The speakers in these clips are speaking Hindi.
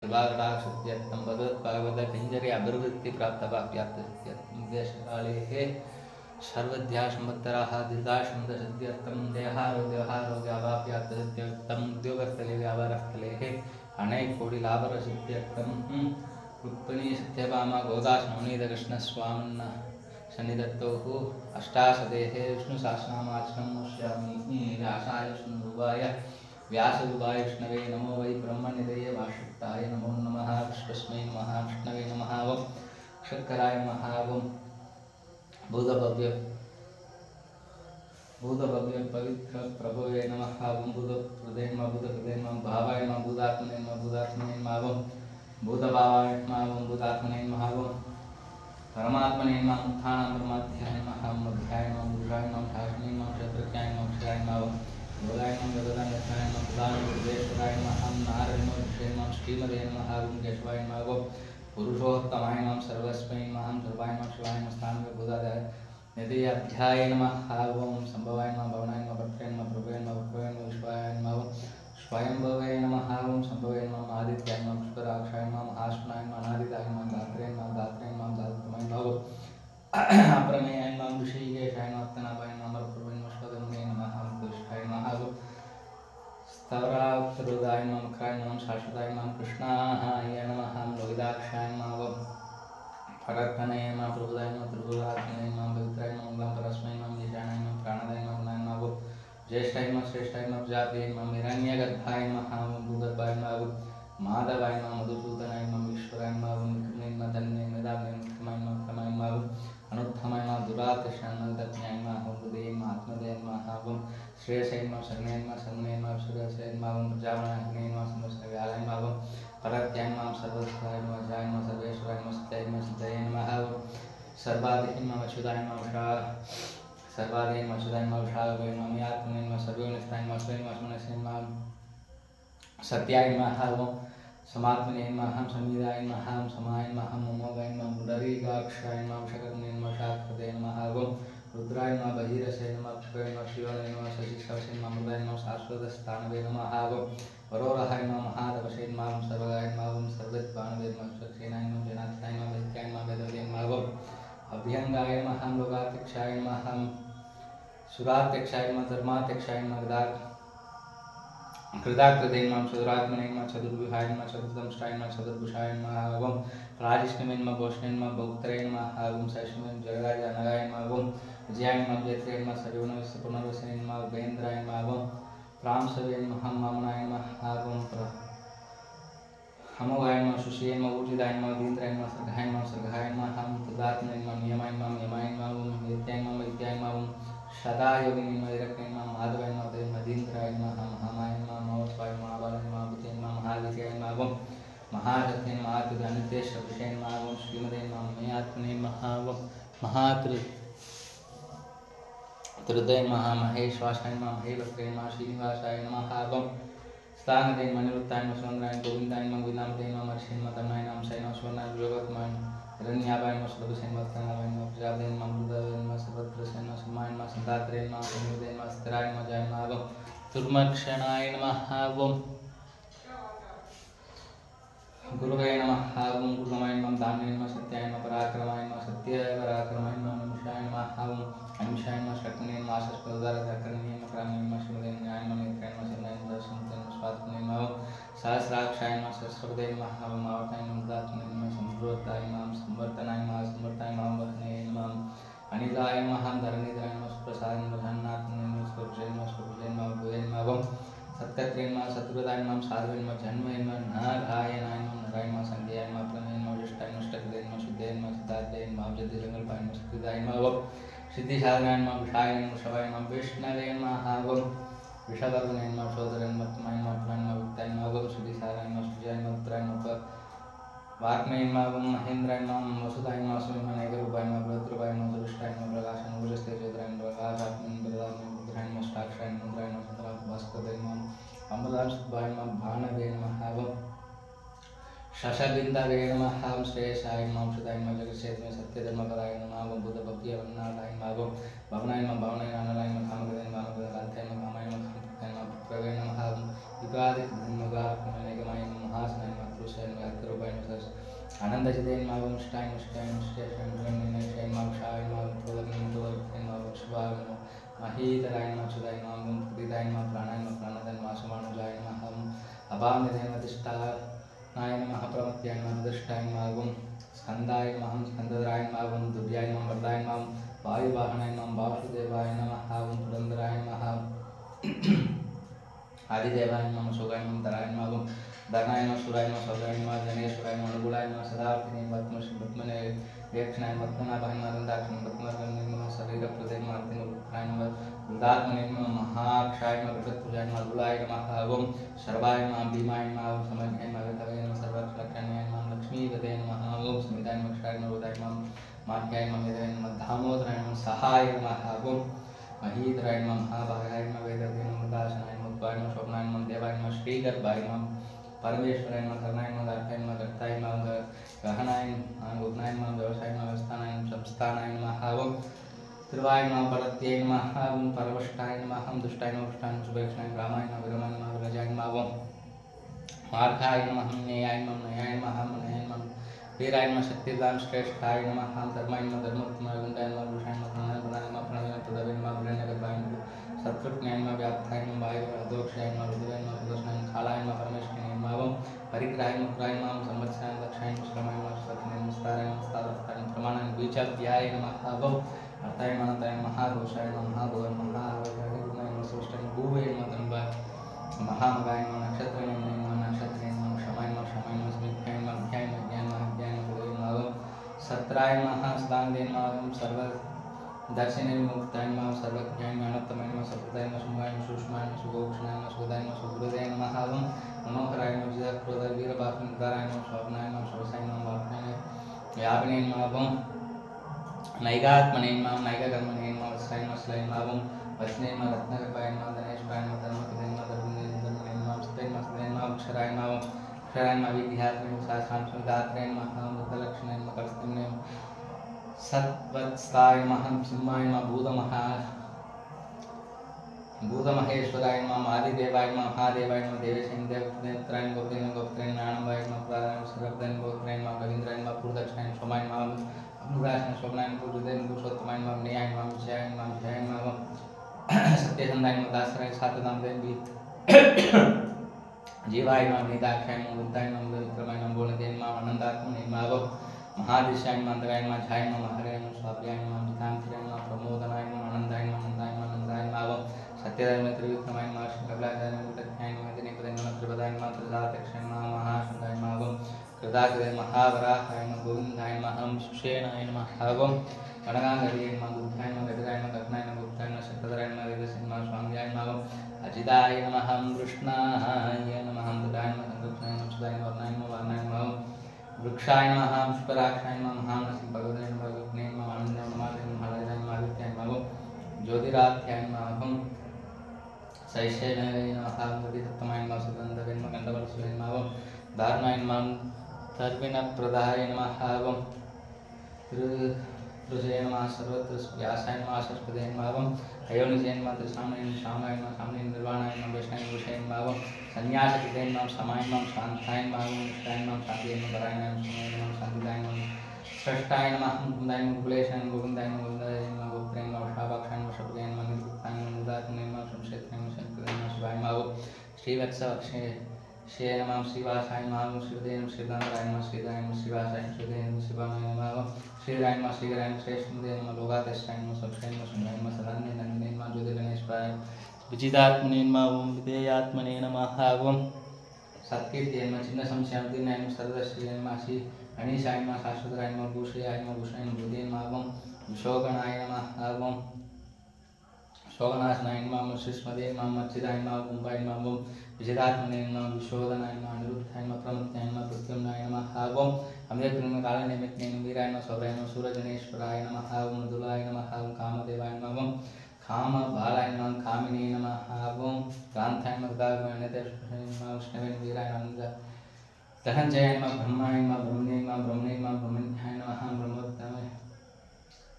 कृपाकटाक्षत्यर्थं भगवत्पादकञ्जरे अभिवृद्धि प्राप्तवाप्यात्तदेशकालेः सर्वध्यासंवत्सराः दीर्घायुष्मदसिद्ध्यर्थं देहारोग्याभाप्यात्तसिद्ध्यर्थं उद्योगस्थले व्यापारस्थलेः अनेककोटिलाभरसिद्ध्यर्थं रुक्मिणी सत्यभामा गोदासनवनीतकृष्णस्वामिन् सन्निधत्तौः अष्टाशतेः विष्णुसहस्रनामार्चनं नोष्यामि व्यासाय विष्णुरूपाय व्यासरूपाय विष्णवे नमो वै ब्रह्मनिधये वासुदेवाय नमो नमः विश्वस्मै नमः विष्णवे नमः वं शंकराय नमः वं भूतभव्य पवित्र प्रभवे नमः वं भूतहृदये नमः भावाय नमः भूतात्मने नमः वं भूतभावाय नमः वं भूतात्मने नमः वं परमात्मने नमः उत्थानं परमाध्याय नमः मध्याय नमः बुधाय नमः शासने नमः शत्रज्ञाय नमः क्षयाय नमः योगाय नमः योगदान यत्नाय नमः प्रधानोपदेशराय नमः नारायण नमः विषय नमः श्रीमदे नमः ओम केशवाय नमः पुरुषोत्तमाय नमः सर्वस्मै नमः सर्वाय नमः शिवाय नमः स्थानवे बुधाय यदि अध्याय नमः ओम संभवाय नमः भवनाय नमः भद्रे नमः प्रभवे नमः प्रभवे नमः विश्वाय नमः स्वयंभवे नमः ओम संभवे नमः आदित्याय नमः शुक्राक्षाय नमः महाश्वनाय नमः अनादिताय नमः दात्रे नमः दातुमय नमः अप्रमेयाय नमः ऋषिकेशाय नमः तनाभाय नमः प्रभवे नमः श्वदमने नमः दुष्टाय नमः स्तवरात्रुदाय नमः मकराय नमः शाश्वताय नमः कृष्णाय नमः लोहिताक्षाय नमः फरत्तनय नमः प्रभुदाय नमः त्रिपुरात्मने नमः पवित्राय नमः परस्मै नमः ईशानाय नमः प्राणदाय नमः नमः ज्येष्ठाय नमः श्रेष्ठाय नमः जाते नमः हिरण्यगर्भाय नमः भूगर्भाय नमः माधवाय नमः मधुसूदनाय नमः ईश्वराय नमः विक्रमाय नमः धन्याय मेधाय नमः अनुत्तमाय नमः दुरातिशाय नमः दत्ताय नमः हृदये नमः आत्मदये नमः श्रेयसाय नमः शरणाय नमः शरणाय नमः सूर्याय नमः प्रजापनाय नमः समस्तव्यालाय नमः परत्याय नमः सर्वस्वाय नमः जय नमः सर्वेश्वराय नमः सत्याय नमः सिद्धाय नमः सर्वाधिक नमः अच्युताय नमः सर्वाधिक नमः अच्युताय नमः विशालाय नमः आत्मने नमः सर्वोन्नताय नमः स्वयं नमः सत्याय नमः समात्मने नमः समीराय नमः समाय नमः मोमोगाय नमः पुंडरीकाक्षाय नमः शकर्णे नमः शाक्पते नमः रुद्राय नमः बहिरसे नमः क्षुवे नमः शिवाय नमः शशिशवसे नमः मृदाय नमः शाश्वतस्थानवे नमः वरोरहाय नमः महातपसे नमः सर्वगाय नमः सर्वविद्वानवे नमः स्वक्षेनाय नमः जनाथाय नमः वैद्याय नमः वेदवे नमः अभ्यंगाय नमः लोकाध्यक्षाय नमः सुराध्यक्षाय नमः धर्माध्यक्षाय नमः कृताकृते नमः चतुरात्मने नमः चतुर्विहाय नमः चतुर्दंष्टाय नमः चतुर्भुषाय नमः राजिष्णवे नमः भूषणे नमः भौक्तरे नमः सैष्णवे जगदाय अनगाय नमः विजयाय नमः जयत्रे नमः सर्वनवस्य पुनर्वसने नमः उपेन्द्राय नमः प्रांसवे नमः वामनाय नमः हमोगाय नमः सुषये नमः ऊर्जिताय नमः दीन्द्राय नमः सर्गाय नमः तदात्मने नमः नियमाय नमः यमाय नमः नित्याय नमः विद्याय नमः सदा योगिनी नमः विरक्ताय नमः माधवाय नमः मदीन्द्राय नमः महामाय नमः महोत्सवाय नमः महाबलाय नमः बुद्धे नमः महादित्याय नमः महारथे नमः आत्मनितेश विषय नमः श्रीमदे नमः मयात्मने नमः महात्रुदय नमः महेश्वासाय नमः महेवक्रे नमः श्रीनिवासाय नमः स्थानदे नमः निरुक्ताय नमः सुंदराय गोविन्दाय नमः विनामदे नमः मर्षे नमः तमनाय नमः शय नमः सुवर्णाय योगत्माय हिरण्याभाय नमः सुदभुषे नमः तनाभाय नमः प्रजापते नमः मृदवे नमः सर्वत्रसे नमः समाय नमः संधात्रे नमः संयुदे नमः स्थिराय नमः जय नमः दुर्मक्षणाय नमः गुरुवे नमः गुरुमाय नमः दान्याय नमः सत्याय नमः पराक्रमाय नमः सत्याय पराक्रमाय नमः निमिषाय नमः अहिंसाय नमः शक्तिने नमः आशस्पदारकर्णीय नमः क्रामणीय नमः शिवदे न्याय नमः नेत्राय नमः शरणाय नमः दर्शनते नमः स्वात्मने नमः सहस्राक्षाय नमः सहस्रपदे नमः मावताय नमः दात्मने नमः संवर्ताय नमः संवर्तनाय नमः संवर्ताय नमः वहने नमः अनिलाय नमः धरणीधराय नमः सुप्रसादाय नमः धन्नात्मने नमः स्वरूपे नमः भुवे नमः सत्कर्त्रे नमः शत्रुदाय नमः साधवे नमः जन्मे नमः नारायणाय नमः नाराय नमः संध्याय नमः प्रणय नमः ज्येष्ठाय नमः अष्टकृते नमः शुद्धे नमः सिद्धार्थे नमः जद्दे जंगलपाय नमः सिद्धिदाय नमः सिद्धिसाधनाय नमः विषाय नमः शवाय नमः विष्णवे नमः विषवर्धने नमः शोधरे नमः तमाय नमः प्रणय नमः वित्ताय नमः सिद्धिसाधनाय नमः सुजाय नमः उत्तराय नमः वाग्मय नमः महेन्द्राय नमः वसुधाय नमः सुमने रूपाय नमः बृहद्रूपाय नमः सुविष्टाय नमः प्रकाशाय नमः तेजोदराय नमः प्रकाशात्मने प्रदाय नमः रुद्राय नमः साक्षाय नमः रुद्राय नमः भास्कराय नमः अमलाय नमः भानवे नमः शशबिंदवे नमः श्रेयसाय नमः औषधाय नमः जगत्क्षेत्रे सत्यधर्मपराय नमः बुद्धभक्तिवन्नाथाय नमः भवनाय नमः भावनाय नानाय नमः कामकृते नमः कामकृतार्थाय नमः कामाय नमः प्रवे नमः युगादिक धर्मगात्मनेकमाय नमः महासनाय नमः पुरुषाय नमः आनंदचितेन मावंष्टाइनष्टाइन शेषं ब्रह्मण्येन मावशाय मावं तोदग्नं मावं शिवाय महीधराय माचुदाय मावं कृदिदाय मा प्राणाय मा प्राणदाय मासमानुजाय माहं अपामिदेन वदिष्टाय नमः प्रमत्याय मा दृष्टाय मावं स्कन्दाय माहं स्कन्दधराय मावं दुर्याय मा वरदाय मां वायुवाहनाय मां वासुदेवाय नमः हावं पुरन्दराय नमः आदिदेवाय नमः सुगाय नमः धराय मावं धनाय नमः सुराय नमः सौदाय नमः जनेश्वराय नमः अनुकूलाय नमः सदार्थिने पद्मने वेक्षणाय पद्मनाभाय नमः दन्ताक्षणे पद्मनाभाय नमः शरीरप्रदे मार्तिने उत्तराय नमः वृन्दात्मने नमः महाक्षाय नमः विपत्पुजाय नमः गुलाय नमः ओम सर्वाय नमः भीमाय नमः समज्ञाय नमः वेदवे नमः सर्वक्षलक्षणाय नमः लक्ष्मीपदे नमः ओम स्मिताय नमः क्षाय नमः उदाय नमः मार्ग्याय नमः वेदवे नमः दामोदराय नमः सहाय नमः ओम महीधराय नमः महाभागाय नमः वेदवे नमः दासनाय नमः उत्पाय नमः स्वप्नाय नमः देवाय नमः श्रीगर्भाय नमः परमेश्वराय नमः करणाय नमः दाताय नमः कर्ताय नमः गहनाय नमः गुणाय नमः व्यवसाय नमः व्यवस्थानाय नमः संस्थानाय नमः ओम त्रिवाय नमः परत्यै नमः ओम परवष्टाय नमः ओम दुष्टाय नमः पुष्टाय नमः सुभेक्षणाय रामाय नमः विरमाय नमः विरजाय नमः ओम मार्गाय नमः न्यायाय नमः नयाय नमः नयाय नमः वीराय नमः शक्तिदान श्रेष्ठाय नमः धर्माय नमः धर्मोत्तमाय गुणाय नमः भूषाय नमः प्रणय नमः प्रणय पदवे नमः हिरण्यगर्भाय नमः शत्रुघ्नाय नमः व्याप्ताय नमः वायुवे अधोक्षाय नमः रुद्राय नमः प्रदोषाय नमः कालाय नमः परमेश्वराय नमः परिग्रहाय नमः पुराय नमः संवत्सराय नमः दक्षाय नमः श्रमाय नमः स्वतने नमः स्ताराय नमः स्तारस्थाय नमः प्रमाणाय नमः बीजाभ्याय नमः अर्थाय नमः अनन्ताय नमः महाघोषाय नमः महाभोगाय नमः महाभोगाय नमः सुष्टाय नमः भूवे नमः धनवाय महामगाय नमः नक्षत्राय नमः नक्षत्राय नमः क्षमाय नमः क्षमाय नमः स्मिताय नमः अध्याय नमः ज्ञान नमः अध्याय नमः गुरुवे नमः सत्राय नमः सदानंदे नमः सर्व दर्शने मुक्ताय नमः सर्वज्ञाय नमः अनंतमय नमः सत्ताय नमः शुभाय नमः सूक्ष्माय नमः सुगोक्षणाय नमः सुदाय नमः सुगुरुदेय नमः मनोहराय नमः जितक्रोधाय वीरबाहुनिधाराय नमः शोभनाय नमः शोषाय नमः वापनाय व्यापिने नमः नैगात्मने नमः नैगकर्मणे नमः वत्साय नमः श्लाय नमः वचने नमः रत्नगर्भाय नमः धनेश्वराय नमः धर्मपदे नमः धर्मने नमः सत्य नमः अक्षराय नमः अक्षराय नमः विद्यात्मने नमः शास्त्रांशदात्रे नमः वृद्धलक्षणे नमः कर्तृने सत्वत्साय नमः सिंहाय नमः भूतमहेश्वराय नमः आदिदेवाय नमः महादेवाय नमः देवेशेन देवपुत्राय नमः गोपतेन गोपत्रेण नारायणाय नमः प्राणाय सर्वदेन गोपत्रेण नमः रवीन्द्राय नमः पूर्वदक्षाय सोमाय नमः अनुराशेन शोभनाय नमः पूर्वदेन पुरुषोत्तमाय नमः न्याय नमः विजयाय नमः विजयाय नमः सत्यसंधाय नमः दासराय सातनामदेव जीवाय नमः निदाक्षाय नमः बुद्धाय नमः विक्रमाय नमः बोलदेन नमः आनंदात्मने नमः महादिशाय नमः अंतराय नमः झाय नमः हरे नमः स्वाभ्याय नमः जितांतराय नमः प्रमोदनाय नमः आनंदाय नमः आनंदाय नमः आनंदाय नमः सत्यदाय नमः त्रिविक्रमाय नमः श्रीकबलाय नमः विदग्धाय नमः दिनेपदाय नमः त्रिपदाय नमः त्रिदातक्षाय नमः महाशंकाय नमः कृताकृताय महावराहाय नमः गोविन्दाय नमः सुषेणाय नमः गणगांगरीय नमः गुरुभ्याय नमः गजराय नमः कटनाय नमः गुप्ताय नमः शक्तधराय नमः वेदस्य नमः स्वाम्याय नमः अजिताय नमः कृष्णाय नमः ददाय नमः संरक्षणाय नमः सुदाय नमः वर्णाय नमः वारणाय नमः वृक्षाय नमः पुष्पराक्षाय नमः महामनसि भगवते नमः विघ्ने नमः आनन्दाय नमः महाराजाय नमः आदित्याय नमः ज्योतिराध्याय नमः सैशेनाय नमः गतिसप्तमाय नमः सुगन्धवे नमः गन्धवल्लभाय नमः धारणाय नमः धर्मिणप्रदाय नमः ऋषये नमः सर्वत्र व्यासाय नमः सरस्वते नमः अयोनिजे नमः त्रिसामय श्यामाय नमः सामने निर्वाणाय नमः वैष्णव विषय नमः संन्यासकृते नमः समाय नमः शान्ताय नमः निष्ठाय नमः शान्तिये नमः पराय नमः समाय नमः शान्तिदाय नमः श्रेष्ठाय नमः मुकुन्दाय नमः कुलेशाय नमः गोविन्दाय नमः गोविन्दाय नमः गोप्त्रे नमः शाभाक्षाय नमः शब्दाय नमः निर्गुप्ताय नमः मुदात्मने नमः संक्षेत्राय नमः शंकराय नमः शिवाय नमः श्रीवत्सवक्षे श्री नमः श्रीवासाय नमः श्रीदेव नमः श्रीदानराय नमः श्रीदाय नमः श्रीवासाय श्रीदेव नमः शिवाय नमः श्रीराय नमः श्रीराय नमः श्रेष्ठदेव नमः लोकादेशाय नमः सबश्रेय नमः सुंदराय नमः सदानंदे नंदिने नमः ज्योतिर्गणेश्वराय विजितात्मने नमः ओम विधेयात्मने नमः ओम सत्कीर्तिये नमः चिन्ह संशयावतीर्णाय नमः सर्वश्रेय नमः श्री गणेशाय नमः शाश्वतराय नमः भूषयाय नमः भूषाय नमः बुद्धे नमः ओम विशोगणाय नमः ओम शोगनाशनाय नमः श्रीस्मदे नमः मच्चिदाय नमः कुंभाय नमः ओम विजितात्मने नमः विशोधनाय नमः अनिरुद्धाय नमः प्रमत्याय नमः प्रत्युम्नाय नमः ओम अमृतपुरम कालनिमित्ते वीराय नमः सौराय नमः सूरजनेश्वराय नमः ओम मृदुलाय नमः ओम कामदेवाय नमः ओम कामबालाय नमः कामिने नमः ओम क्रांताय नमः गदागमनेतेश्वराय नमः विष्णवे वीराय नमः धनंजयाय नमः ब्रह्माय नमः ब्रह्मणे नमः ब्रह्मणे नमः ब्रह्मण्याय नमः ब्रह्मोत्तमाय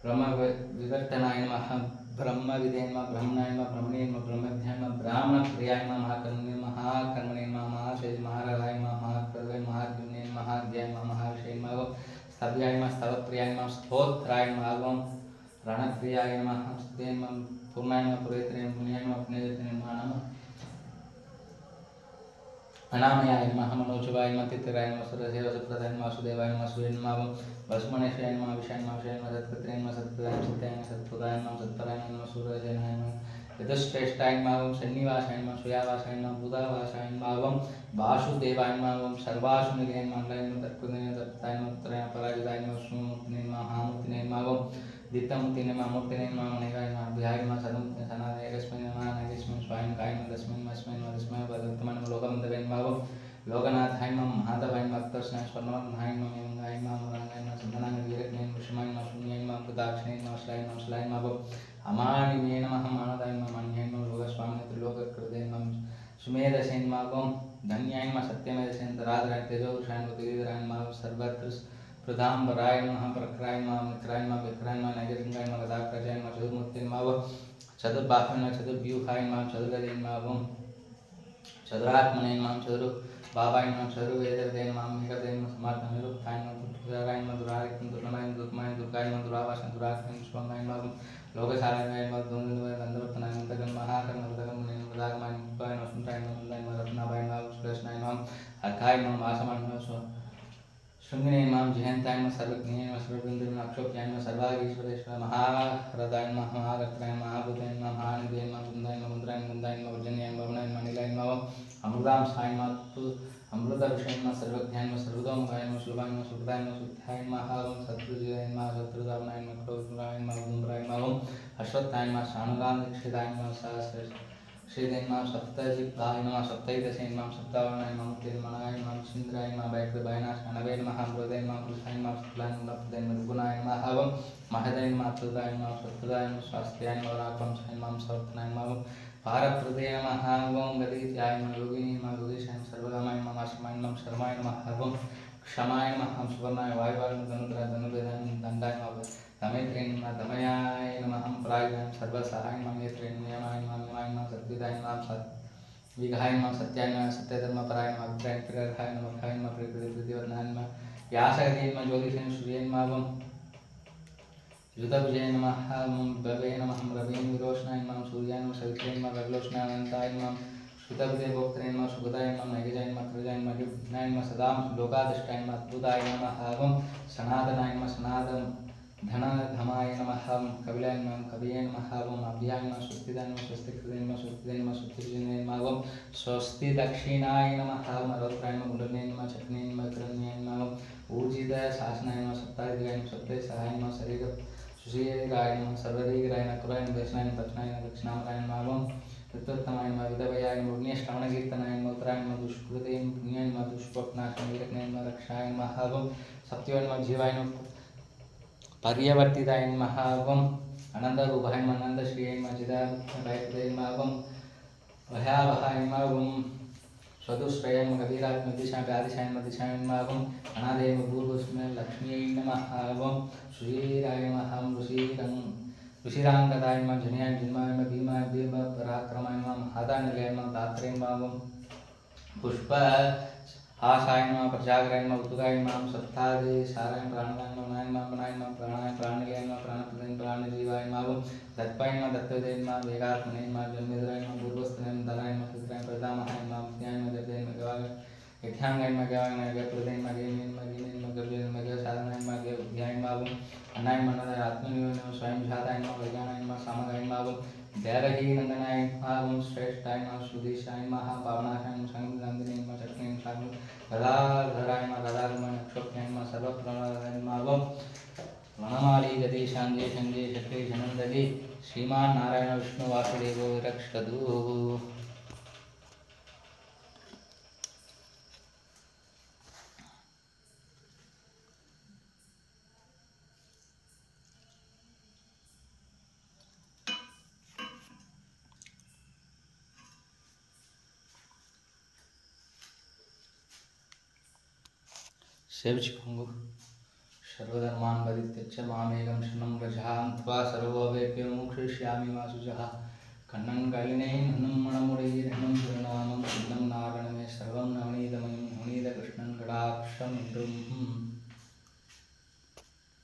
ब्रह्मविवर्तनाय नमः ब्रह्मविदे नमः ब्रह्मणाय नमः ब्रह्मणे नमः ब्रह्मध्याय नमः ब्राह्मणप्रियाय नमः महाकर्मणे महाकर्मणे नमः महाशय महाराजाय नमः महाप्रदवे महाज्ञने महाज्ञाय नमः महाविषये नमः स्तव्याय नमः स्तवप्रियाय नमः स्तोत्राय नमः रणप्रियाय नमः स्तुते नमः पूर्णाय नमः पुरेत्रे पुण्याय नमः पुण्यजत्रे नमः अनामयाय नमः मनोजवाय नमः तिथिराय नमः सुरसेवसप्रदाय नमः वासुदेवाय नमः सूर्य नमः वसुमनेशाय नमः विषाय नमः विषयाय नमः सत्कृत्रे नमः सत्प्रदाय सत्याय नमः सत्प्रदाय नमः सत्पराय नमः सूर्यजनाय नमः यतश्रेष्ठाय नमः शनिवासाय नमः सूर्यावासाय नमः बुधावासाय नमः वासुदेवाय नमः सर्वासुनिलयाय नमः तत्कृते तत्ताय नमः उत्तराय पराजिताय नमः सुमूर्तिने नमः महामूर्तिने नमः दित्तमूर्तिने नमः मूर्तिने नमः मणिकाय नमः विहाय नमः सदमुक्तिने सनातय एकस्मै नमः नागेस्मै स्वायं काय नमः तस्मै नमः अस्मै नमः तस्मै वर्तमानं नमः लोकमन्तवे नमः लोकनाथाय नमः महादेवाय नमः भक्तस्नाय स्वर्णवन्नाय नमः एवंगाय नमः मुरानाय नमः सन्दनाय वीरज्ञाय नमः विषमाय नमः शून्याय नमः कृताक्षाय नमः श्लाय नमः अमानिमे नमः मानदाय नमः मान्याय नमः लोकस्वामिने त्रिलोककृते नमः सुमेधसे नमः धन्याय नमः सत्यमेधसे तराधराय तेजोवृषाय नमः तेजोधराय नमः सर्वत्र प्रधाम्बराय नमः प्रक्राय नमः मित्राय नमः विक्राय नमः नैजलिंगाय नमः गदाग्रजाय नमः चतुर्मूर्ते नमः चतुर्बाहुवे नमः चतुर्व्यूहाय नमः चतुर्गदे नमः चतुरात्मने नमः चतुर्बाबाय नमः चतुर्वेदवे नमः मेघदे नमः समार्थनिरुक्ताय नमः दुर्गाय नमः दुरारिक्तं दुर्गमाय दुर्गमाय दुर्गाय नमः दुरावासं दुराख्यं स्वामाय नमः लोकसाराय नमः द्वन्द्वय गन्धवर्तनाय नमः महाकर्णवदगं मुदागमाय मुक्ताय नमः सुंदराय नमः सुंदराय नमः रत्नाभाय नमः सुरेशनाय नमः अर्काय नमः वासमाय नमः शृंगिने नमः जयन्ताय नमः सर्वज्ञाय नमः सर्वबिन्दुवे नमः अक्षोभ्याय नमः सर्वागीश्वरेश्वर महारदाय नमः महागत्राय नमः महाभूताय नमः महानिधये नमः वृन्दाय नमः वृन्दाय वृन्दाय नमः वर्जन्याय नमः वरुणाय नमः नीलाय नमः अमृतांशाय नमः अमृतविषये नमः सर्वज्ञाय नमः सर्वतोमुखाय नमः शुभाय नमः सुखदाय नमः सुखाय नमः शत्रुजयाय नमः शत्रुधावनाय नमः क्रोधाय नमः धूम्राय नमः अश्वत्थाय नमः शानुगान्धक्षिताय नमः श्रीदेव नमः सप्तजिह्वाय नमः सप्तैदशे नमः सप्तावनाय नमः मुक्तिर्मणाय नमः सिंद्राय नमः भयकृतभयनाशाय नवे नमः ब्रोधे नमः पुरुषाय नमः शुक्लाय नमः प्रदे नमः गुणाय नमः महदाय नमः अत्युदाय नमः सत्प्रदाय नमः स्वास्थ्याय नमः राघवंशाय नमः समर्थनाय नमः भारतप्रदे नमः गदीत्याय नमः योगिनी नमः योगेशाय नमः सर्वगामाय नमः आश्रमाय नमः शर्माय नमः क्षमाय नमः सुवर्णाय वायुवाय नमः धनुद्राय धनुर्वेदाय नमः दण्डाय नमः दमयत्रे नमः दमयाय नमः प्रायुधाय सर्वसहाय नमः नेत्रे नियमाय नमः नियमाय नमः सद्विदाय नमः सद्विघाय नमः सत्याय नमः सत्यधर्मपराय नमः अभिप्राय प्रियर्थाय नमः खाय नमः प्रियवर्धनाय नमः व्यासगते नमः ज्योतिषेन सूर्ये नमः युधविजय नमः भवे नमः रवीन विरोचनाय नमः सूर्याय नमः सवित्रे नमः गगलोचनाय अनन्ताय नमः श्रुतविजय भोक्त्रे नमः सुखदाय नमः नैगजाय नमः कृजाय नमः विघ्नाय नमः सदा लोकादिष्टाय नमः अद्भुताय नमः सनातनाय नमः सनातन धनधमाय नमः कविलाय नमः कविये नमः अभ्याय नमः स्वस्तिदाय नमः स्वस्तिकृते नमः स्वस्तिदे नमः स्वस्तिजने नमः स्वस्ति दक्षिणाय नमः रौद्राय नमः गुण्डने नमः चक्ने नमः करण्याय नमः ऊर्जित शासनाय नमः सप्ताधिकाय नमः सप्तसहाय नमः शरीर सुशीराय नमः सर्वदिग्राय नमः कुराय नमः दक्षिणाय नमः दक्षिणाय नमः दक्षिणामराय नमः तत्तमाय नमः विधवयाय नमः पुण्यश्रवणकीर्तनाय नमः उत्तराय नमः दुष्कृते पुण्याय नमः दुष्स्वप्नाशनाय विरक्नाय नमः रक्षाय नमः सप्तवाय नमः जीवाय नमः पर्यवर्तिताय नमः अनन्तरूपाय नमः अनन्तश्रियाय नमः चिदाभयकृते नमः भयावहाय नमः स्वदुष्टयाय नमः कबीराय नमः दिशाय व्याधिशाय नमः दिशाय नमः अनादेय भूर्भुवस्मै लक्ष्म्यै नमः सुशीराय नमः ऋषिराङ्गदाय नमः जन्याय जन्माय नमः भीमाय भीमपराक्रमाय नमः महादानिलयाय नमः दात्रे नमः पुष्प आशाय नमः प्रजागराय नमः उत्तुगाय नमः सप्तादे साराय प्राणाय नमः मनाय नमः प्राणाय प्राणिलाय नमः प्राणप्रदाय प्राणजीवाय नमः दत्पाय नमः दत्तवदे नमः वेगात्मने नमः जन्मेन्द्राय नमः पूर्वस्थने नमः दलाय नमः सुत्राय प्रदामहाय नमः ज्ञाय नमः जपे नमः गवाय यथ्यांगाय नमः गवाय नमः गप्रदे नमः गेने नमः गिने नमः गव्ये नमः गसाधनाय नमः ज्ञाय नमः अन्नाय मनदाय आत्मनियो नमः स्वयं झाताय नमः वैज्ञानाय नमः सामगाय नमः देवकी नंदनाय नमः श्रेष्ठाय नमः सुधीशाय नमः पावनाशाय नमः संगनंदिने नमः चक्रे नमः गदाधराय नमः गदाधर्माय क्षोभ्याय नमः सर्वप्रणवाय नमः वनमाली गतिशांगे शंगे शक्ति जनंदगी श्रीमान नारायण विष्णु वासुदेवो विरक्षतु। सेविचिकोंगु सर्वधर्मान् परित्यज्य मामेकं शरणं व्रजामि त्वा सर्वभयेभ्यो मोक्षयिष्यामि मा शुचः कन्नं कालिने नन्नं मणमुडै नन्नं सुरनामं नन्नं नारायणमे सर्वं नवनीतमयं नवनीतकृष्णं कटाक्षं